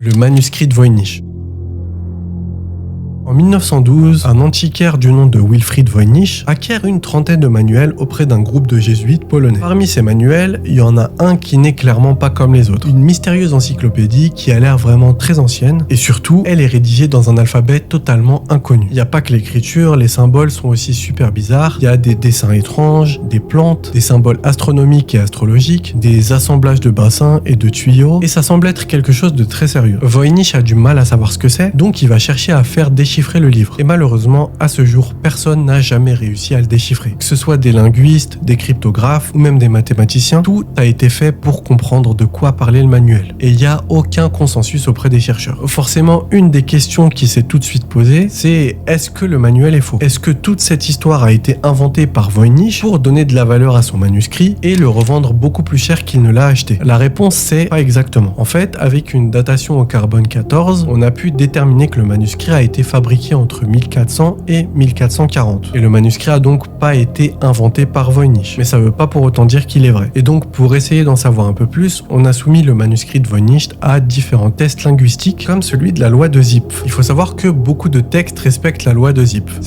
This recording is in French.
Le manuscrit de Voynich. En 1912, un antiquaire du nom de Wilfried Voynich acquiert une trentaine de manuels auprès d'un groupe de jésuites polonais. Parmi ces manuels, il y en a un qui n'est clairement pas comme les autres. Une mystérieuse encyclopédie qui a l'air vraiment très ancienne et surtout, elle est rédigée dans un alphabet totalement inconnu. Il n'y a pas que l'écriture, les symboles sont aussi super bizarres. Il y a des dessins étranges, des plantes, des symboles astronomiques et astrologiques, des assemblages de bassins et de tuyaux et ça semble être quelque chose de très sérieux. Voynich a du mal à savoir ce que c'est, donc il va chercher à faire déchiffrer le livre. Et malheureusement, à ce jour, personne n'a jamais réussi à le déchiffrer. Que ce soit des linguistes, des cryptographes ou même des mathématiciens, tout a été fait pour comprendre de quoi parlait le manuel. Et il n'y a aucun consensus auprès des chercheurs. Forcément, une des questions qui s'est tout de suite posée, c'est est-ce que le manuel est faux? Est-ce que toute cette histoire a été inventée par Voynich pour donner de la valeur à son manuscrit et le revendre beaucoup plus cher qu'il ne l'a acheté? La réponse c'est pas exactement. En fait, avec une datation au carbone 14, on a pu déterminer que le manuscrit a été fabriqué entre 1400 et 1440. Et le manuscrit a donc pas été inventé par Voynich. Mais ça veut pas pour autant dire qu'il est vrai. Et donc pour essayer d'en savoir un peu plus, on a soumis le manuscrit de Voynich à différents tests linguistiques comme celui de la loi de Zipf. Il faut savoir que beaucoup de textes respectent la loi de Zipf.